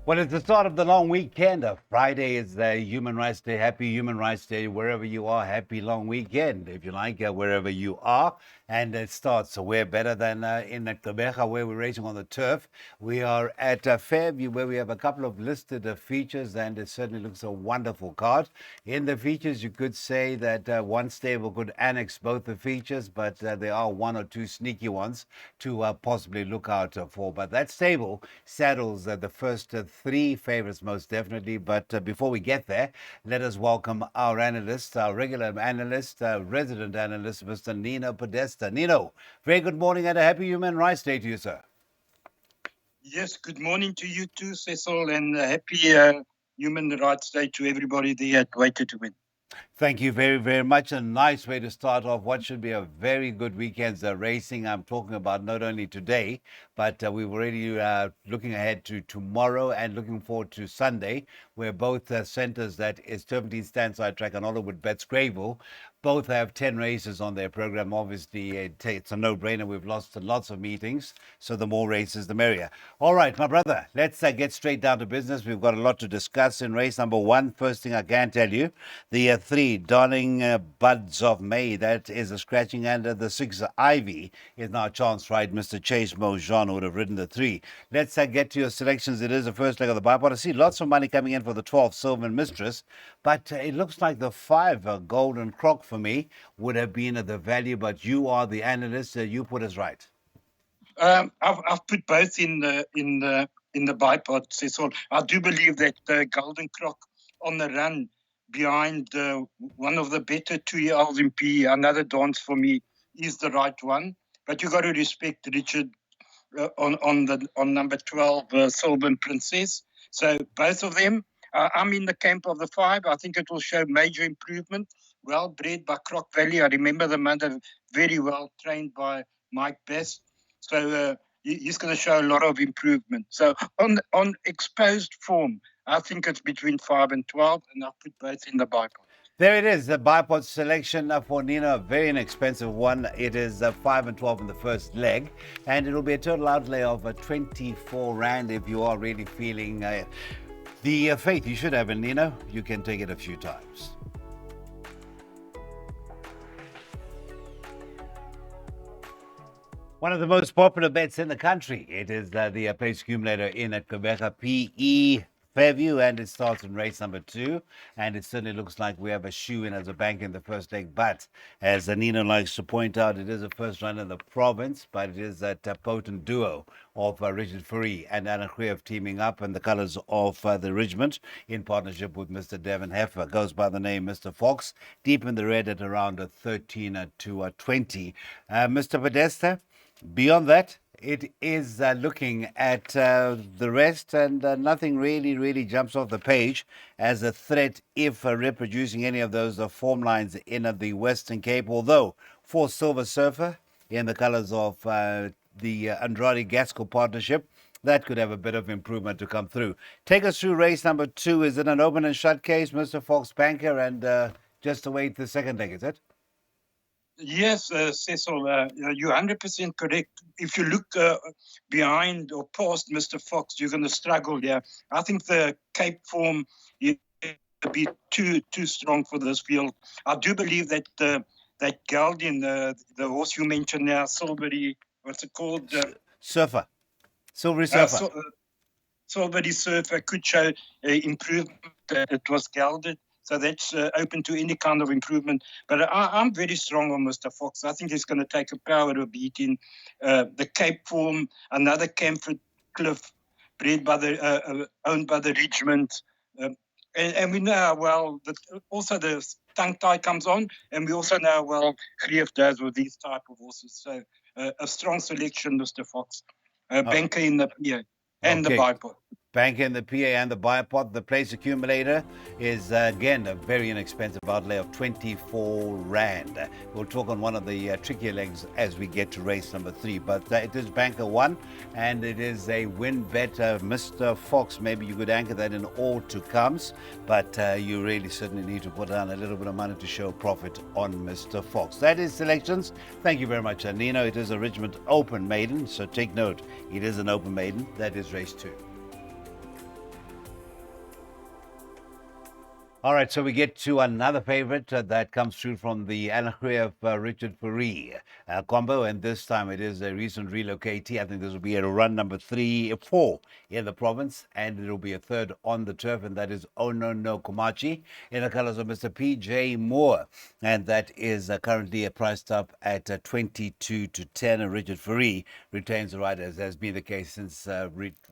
Well, it's the start of the long weekend. Friday is Human Rights Day. Happy Human Rights Day wherever you are. Happy long weekend, if you like, wherever you are. And it starts. So we're better than in Gqeberha, where we're racing on the turf. We are at Fairview, where we have a couple of listed features, and it certainly looks a wonderful card. In the features, you could say that one stable could annex both the features, but there are one or two sneaky ones to possibly look out for. But that stable saddles the first three favorites most definitely. But before we get there, let us welcome our analyst, our regular analyst, resident analyst, Mr. Nino Podesta. Nino, very good morning and a happy Human Rights Day to you, sir. Yes, good morning to you too, Cecil, and happy Human Rights Day to everybody there at Waiter to Win. Thank you very, very much. A nice way to start off what should be a very good weekend's racing. I'm talking about not only today, but we've already looking ahead to tomorrow and looking forward to Sunday, where both centres, that is Turpentine Standside Track and Hollywood Bets Greyville, both have 10 races on their program. Obviously, it's a no-brainer. We've lost lots of meetings, so the more races, the merrier. All right, my brother, let's get straight down to business. We've got a lot to discuss in race number one. First thing I can tell you, the three, Darling Buds of May, that is a scratching, and the six, Ivy, is now a chance ride. Mr. Chase Mojan would have ridden the three. Let's get to your selections. It is the first leg of the bipod. I see lots of money coming in for the 12, Sylvan Mistress, but it looks like the 5, Golden Croc, for me, would have been at the value, but you are the analyst. You put us right. I've put both in the bipod, Cecil. I do believe that Golden Croc on the run behind one of the better 2-year-olds in P, Another Dance for Me, is the right one. But you got to respect Richard on number 12, Sylvan Princess. So both of them. I'm in the camp of the 5. I think it will show major improvement. Well bred by Croc Valley. I remember the mother very well trained by Mike Best. So he's going to show a lot of improvement. So on exposed form, I think it's between 5 and 12, and I'll put both in the bipod. There it is, the bipod selection for Nino, a very inexpensive one. It is 5 and 12 in the first leg, and it'll be a total outlay of 24 Rand if you are really feeling the faith you should have in Nino. You can take it a few times. One of the most popular bets in the country. It is the place accumulator in at Gqeberha PE Fairview, and it starts in race number 2. And it certainly looks like we have a shoe in as a bank in the first leg. But as Nino likes to point out, it is a first run in the province, but it is that potent duo of Richard Fourie and Anna Krief teaming up, and the colours of the regiment in partnership with Mr. Devon Heffer goes by the name Mr. Fox, deep in the red at around 13 to 20. Mr. Podesta, beyond that, it is looking at the rest, and nothing really jumps off the page as a threat if reproducing any of those form lines in the Western Cape. Although for Silver Surfer in the colours of the Andrade Gaskell partnership, that could have a bit of improvement to come through. Take us through race number 2. Is it an open and shut case, Mr. Fox Banker, and just await the second leg, is it? Yes, Cecil, you're 100% correct. If you look behind or past Mr. Fox, you're going to struggle. Yeah, I think the Cape form is going to be too strong for this field. I do believe that that Galdian, the horse you mentioned now, Silvery, what's it called? Surfer. Silvery Surfer. Silvery Surfer could show improvement. It was gelded. So that's open to any kind of improvement. But I'm very strong on Mr. Fox. I think he's going to take a power of beating the Cape form, another Camford Cliff, bred by owned by the Regiment. And we know how well that also the tongue tie comes on, and we also know how well Greef does with these type of horses. So a strong selection, Mr. Fox. Banker in the PA and the bipod. Banker in the PA and the bipod. The place accumulator is, again, a very inexpensive outlay of 24 Rand. We'll talk on one of the trickier legs as we get to race number 3. But it is Banker 1, and it is a win bet. Mr. Fox, maybe you could anchor that in all to comes, but you really certainly need to put down a little bit of money to show profit on Mr. Fox. That is selections. Thank you very much, Nino. It is a Regiment Open Maiden, so take note. It is an Open Maiden. That is race 2. All right, so we get to another favorite that comes through from the Alain Richard Fourie combo, and this time it is a recent relocatee. I think this will be a run number 4 in the province, and it'll be a third on the turf, and that is Ono no Komachi in the colors of Mr. P.J. Moore, and that is currently priced up at 22 to 10. And Richard Fourie retains the right, as has been the case since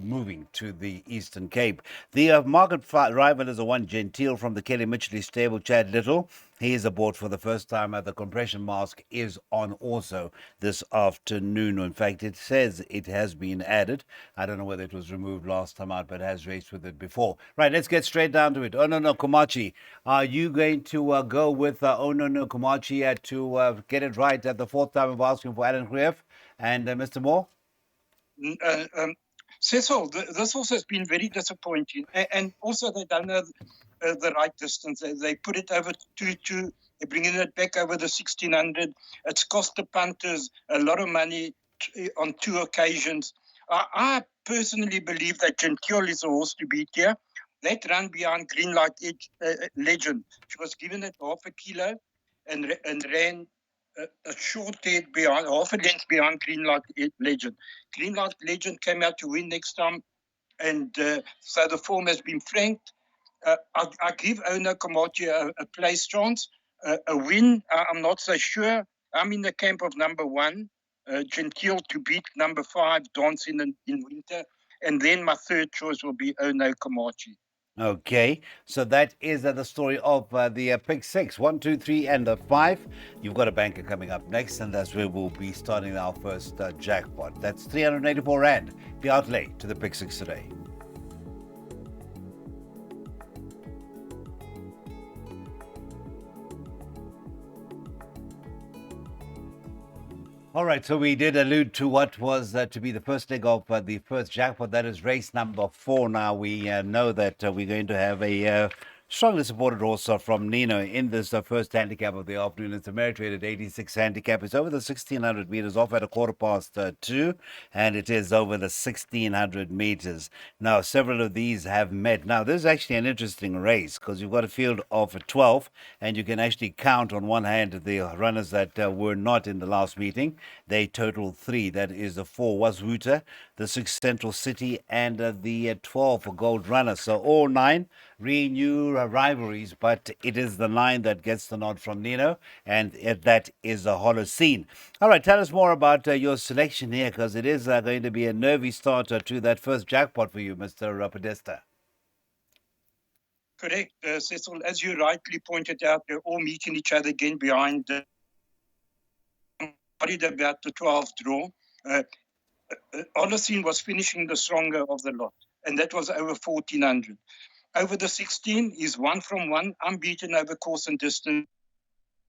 moving to the Eastern Cape. The market rival is a one Gentile from the Kelly Mitchell stable, Chad Little. He is aboard for the first time. The compression mask is on also this afternoon. In fact, it says it has been added. I don't know whether it was removed last time out, but has raced with it before. Right, let's get straight down to it. Oh, no, Komachi. Are you going to go with Oh, no, Komachi to get it right at the fourth time of asking for Alan Greff and Mr. Moore? Cecil, this also has been very disappointing. And also they don't know the right distance. They put it over 2-2. They're bringing it back over the 1600. It's cost the punters a lot of money on 2 occasions. I personally believe that Gentile is a horse to beat here. That run behind Greenlight Legend. She was given it half a kilo and ran a short head behind, half a length behind Greenlight Legend. Greenlight Legend came out to win next time, and so the form has been franked. I give Ono Komachi a place chance. A win, I'm not so sure. I'm in the camp of number 1, Gentile to beat number 5, Dancing in Winter. And then my third choice will be Ono Komachi. Okay, so that is the story of the Pick 6, 1, 2, 3, and 5. You've got a banker coming up next, and that's where we'll be starting our first jackpot. That's 384 Rand, the outlay to the Pick 6 today. All right, so we did allude to what was to be the first leg of the first jackpot. That is race number 4. Now we know that we're going to have a strongly supported horse from Nino in this first handicap of the afternoon. It's a merit-rated 86 handicap. It's over the 1600 meters, off at a 2:15, and it is over the 1600 meters. Now, several of these have met. Now, this is actually an interesting race because you've got a field of 12, and you can actually count on one hand the runners that were not in the last meeting. They total 3. That is the 4 Wazwuta, the 6 Central City, and the 12 for Gold Runner. So all 9 renew rivalries, but it is the 9 that gets the nod from Nino, and that is a Holocene. All right, tell us more about your selection here, because it is going to be a nervy start to that first jackpot for you, Mr. Podesta. Correct, Cecil. As you rightly pointed out, they're all meeting each other again behind worried about the 12th draw. Holocene was finishing the stronger of the lot, and that was over 1400. Over the 16 is 1 from 1, unbeaten over course and distance.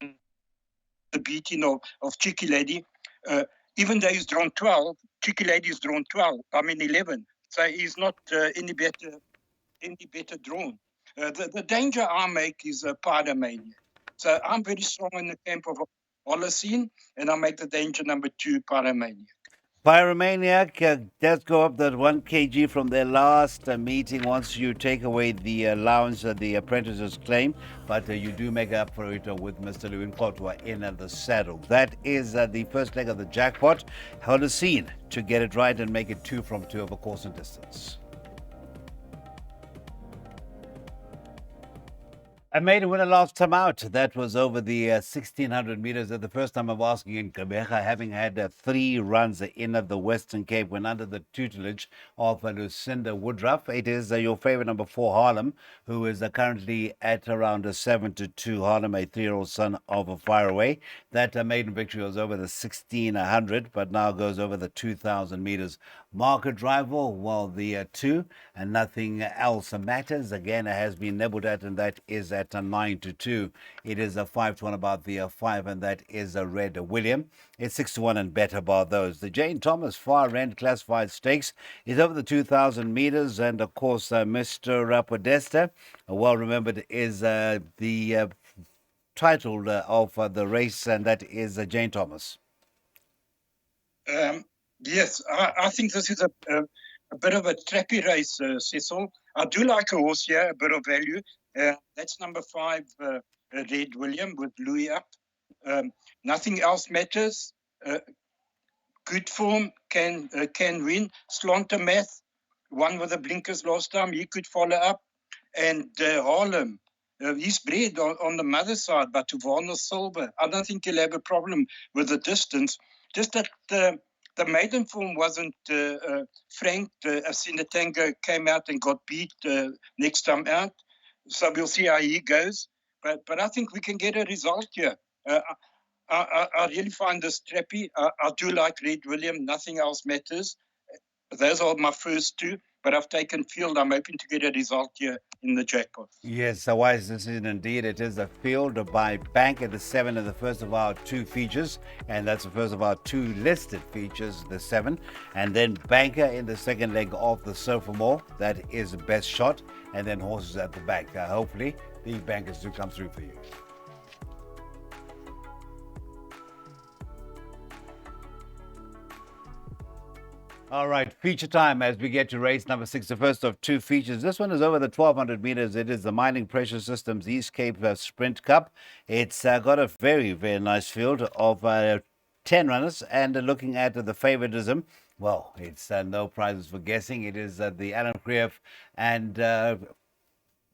The beating of Cheeky Lady. Even though he's drawn 12, Cheeky Lady is drawn 11. So he's not any better drawn. The danger I make is Pyromaniac. So I'm very strong in the camp of Holocene, and I make the danger number 2, Pyromaniac. Pyromaniac does go up that 1 kg from their last meeting once you take away the allowance that the apprentices claim, but you do make up for it with Mr. Lewin Kotwa in the saddle. That is the first leg of the jackpot. Holocene to get it right and make it 2 from 2 over course and distance. A maiden winner last time out. That was over the 1600 meters. At the first time of asking in Gqeberha, having had 3 runs in the Western Cape when under the tutelage of Lucinda Woodruff. It is your favorite number 4, Harlem, who is currently at around 7-2. Harlem, a 3-year-old son of a Fireaway. That maiden victory was over the 1600, but now goes over the 2000 meters. Market rival, well, the 2, and nothing else matters. Again, it has been nibbled at, and that is at 9-2. It is a 5-1 about the 5, and that is a Red William. It's 6-1 and better about those. The Jane Thomas Far End Classified Stakes is over the 2000 meters, and of course, Mr. Podesta, well remembered, is the title of the race, and that is Jane Thomas. Yes, I think this is a bit of a trappy race, Cecil. I do like a horse here, a bit of value. That's number 5, Red William with Louis up. Nothing else matters. Good form can win. Slontermath won with the blinkers last time. He could follow up. And Harlem, he's bred on the mother side, but to Warner Silver, I don't think he'll have a problem with the distance. Just that the maiden form wasn't franked. Ascenda Tango came out and got beat next time out. So we'll see how he goes. But I think we can get a result here. I really find this trappy. I do like Red William. Nothing else matters. Those are my first 2. But I've taken field. I'm hoping to get a result here in the jackpot. Yes, a wise decision indeed. It is a field by Bank at the 7 and the first of our 2 features, and that's the first of our 2 listed features, the 7, and then Banker in the second leg of the Sophomore. That is best shot, and then horses at the back. Hopefully, the bankers do come through for you. All right, feature time as we get to race number 6, the first of 2 features. This one is over the 1,200 meters. It is the Mining Pressure Systems East Cape Sprint Cup. It's got a very, very nice field of 10 runners, and looking at the favoritism, well, it's no prizes for guessing. It is the Alan Krief and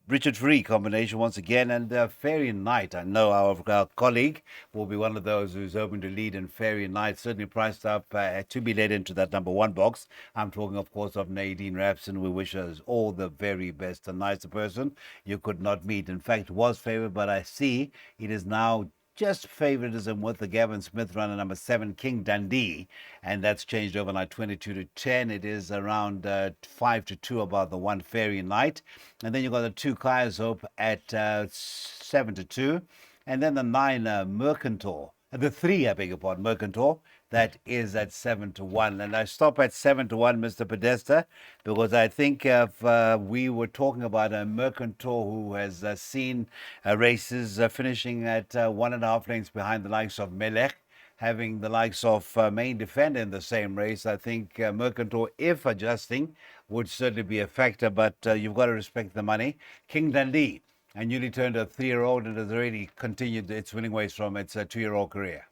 Richard Free combination once again, and Fairy Night. I know our colleague will be one of those who's hoping to lead in Fairy Night, certainly priced up to be led into that number 1 box. I'm talking, of course, of Nadine Rapson. We wish her all the very best. A nicer person you could not meet. In fact, was favored, but I see it is now just favoritism with the Gavin Smith runner number 7, King Dundee, and that's changed overnight 22 to 10. It is around 5 to 2 about the 1 Fairy Night, and then you've got the 2 Kaya's Hope at 7 to 2, and then the 9 Mercantor, the 3, I beg your pardon, Mercantor. That is at 7 to 1. And I stop at 7 to 1, Mr. Podesta, because I think if we were talking about a Mercantor who has seen races finishing at 1.5 lengths behind the likes of Melech, having the likes of Main Defender in the same race. I think Mercantor, if adjusting, would certainly be a factor, but you've got to respect the money. King Dundee, a newly turned a 3-year-old, and has already continued its winning ways from its 2-year-old career.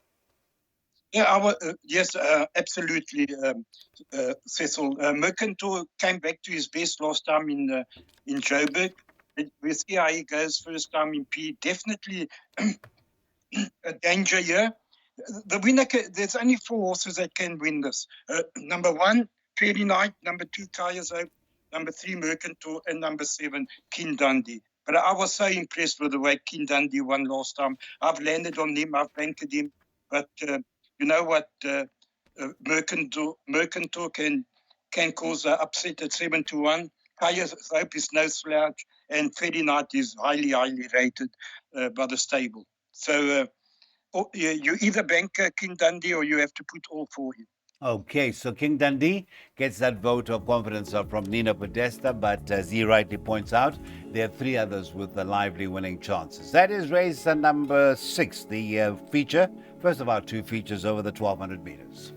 Yeah, yes, absolutely, Cecil. Mercantor came back to his best last time in Joburg. We'll see how he goes first time in P. Definitely a danger here. The winner, there's only 4 horses that can win this. Number 1, Fairy Night. Number 2, Kaya's Hope. Number 3, Mercantor. And number 7, King Dundee. But I was so impressed with the way King Dundee won last time. I've landed on him. I've banked him. But you know what? Mercantor can cause an upset at 7 to 1. Kaya's Hope is no slouch. And Fairy Night is highly, highly rated by the stable. So you either bank King Dundee or you have to put all 4 in. Okay, so King Dundee gets that vote of confidence from Nino Podesta, but as he rightly points out, there are 3 others with the lively winning chances. That is race number 6, the feature, first of our 2 features over the 1,200 meters.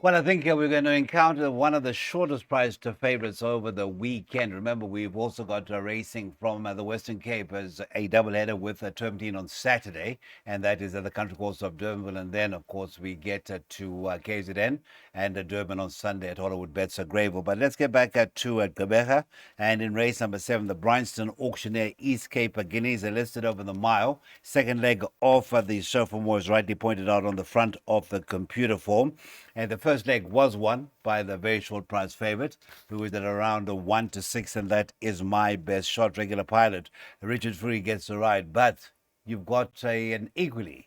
Well, I think we're going to encounter one of the shortest priced favorites over the weekend. Remember, we've also got racing from the Western Cape as a doubleheader with Turpentine on Saturday, and that is at the country course of Durbanville. And then, of course, we get to KZN and Durban on Sunday at Hollywood Bets Greyville. But let's get back to Gqeberha. And in race number 7, the Bryanston Auctioneer East Cape Guineas are listed over the mile. Second leg of the sophomore is rightly pointed out on the front of the computer form. And the first leg was won by the very short price favorite, who is at around 1 to 6, and that is My Best Shot. Regular pilot Richard Free gets the ride, but you've got an equally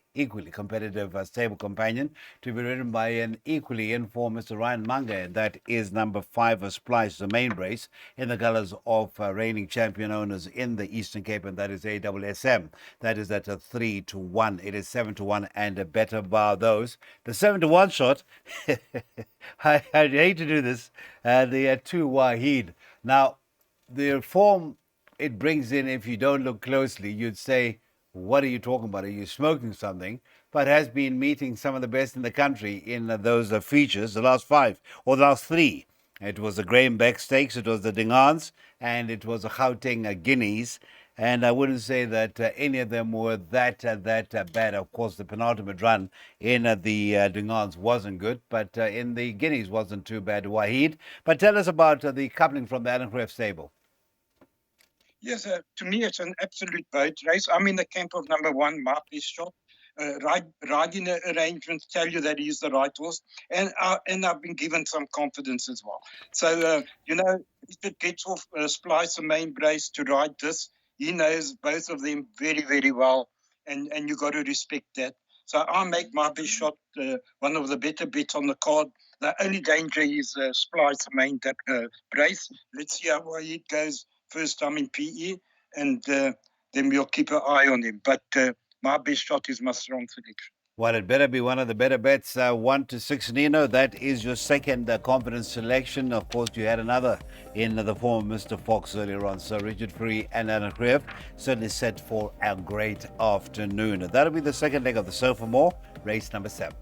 competitive stable companion to be ridden by an equally informed Mr. Ryan Manga, and that is number 5 Splice, the main race in the colours of reigning champion owners in the Eastern Cape, and that is AWSM. That is at a 3 to 1. It is 7 to 1 and a better bar those. The 7 to 1 shot, I hate to do this, the 2 Wahid. Now, the form it brings in, if you don't look closely, you'd say, what are you talking about? Are you smoking something? But has been meeting some of the best in the country in those features, the last 5 or the last 3. It was the Graham Beck Stakes, it was the Dingans, and it was the Gauteng Guineas. And I wouldn't say that any of them were that bad. Of course, the penultimate run in the Dingans wasn't good, but in the Guineas wasn't too bad, Wahid. But tell us about the coupling from the Alan Crefft stable. Yes, to me, it's an absolute boat race. I'm in the camp of number one, My Best Shot. Riding arrangements tell you that he's the right horse, and I've been given some confidence as well. So, Richard gets off Splice, the main brace, to ride this. He knows both of them very, very well, and you got to respect that. So I make My Best Shot one of the better bets on the card. The only danger is Splice, the main brace. Let's see how it goes first time in PE, and then we'll keep an eye on him. But My Best Shot is my strong selection. Well, it better be one of the better bets. 1 to 6, Nino. That is your second confidence selection. Of course, you had another in the form of Mr. Fox earlier on. So Richard Free and Alan Crefft certainly set for a great afternoon. That'll be the second leg of the Sofa More, race number 7.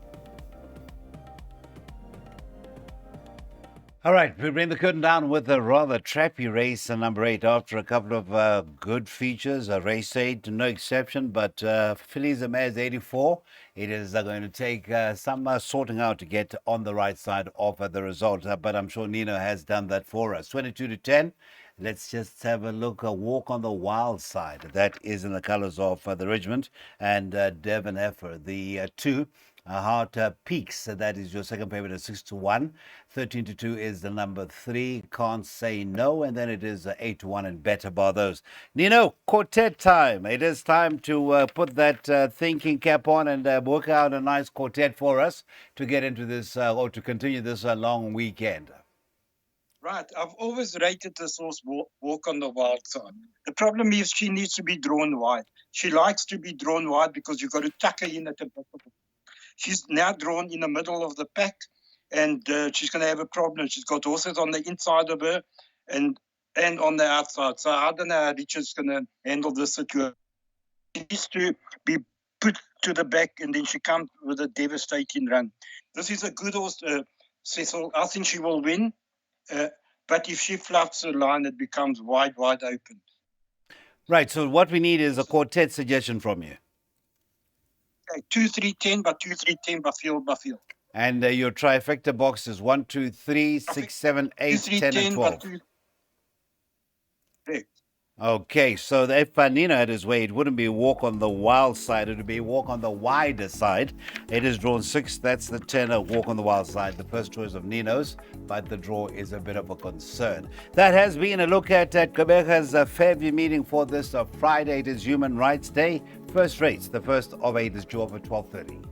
All right, we bring the curtain down with a rather trappy race, number 8, after a couple of good features. Race 8, no exception, but Fillies the Mares 84. It is going to take some sorting out to get on the right side of the result, but I'm sure Nino has done that for us. 22 to 10. Let's just have a look, a Walk on the Wild Side. That is in the colours of the Regiment and Devon Heifer. The 2. Heart Peaks, that is your second favorite at 6 to 1. 13 to 2 is the number 3, Can't Say No, and then it is 8 to 1 and Better Bar those. Nino, quartet time. It is time to put that thinking cap on and work out a nice quartet for us to get into this or to continue this long weekend. Right. I've always rated this horse Walk on the Wild Side. The problem is she needs to be drawn wide. She likes to be drawn wide because you've got to tuck her in at the back of the. She's now drawn in the middle of the pack, and she's going to have a problem. She's got horses on the inside of her and on the outside. So I don't know how Richard's going to handle this situation. She needs to be put to the back, and then she comes with a devastating run. This is a good horse, Cecil. I think she will win. But if she fluffs the line, it becomes wide open. Right, so what we need is a quartet suggestion from you. 2, 3, 10, but 2, 3, 10 by field. And your trifecta box is 1, 2, 3, 6, 7, 8, 2, 3, 10, 10, and 12. Okay, so if Nino had his way, it wouldn't be Walk on the Wild Side, it would be Walk on the Wider Side. It is drawn 6, that's the 10 of Walk on the Wild Side, the first choice of Nino's, but the draw is a bit of a concern. That has been a look at Gqeberha's Fairview meeting for this Friday. It is Human Rights Day. First race, the first of 8 is due over 12:30.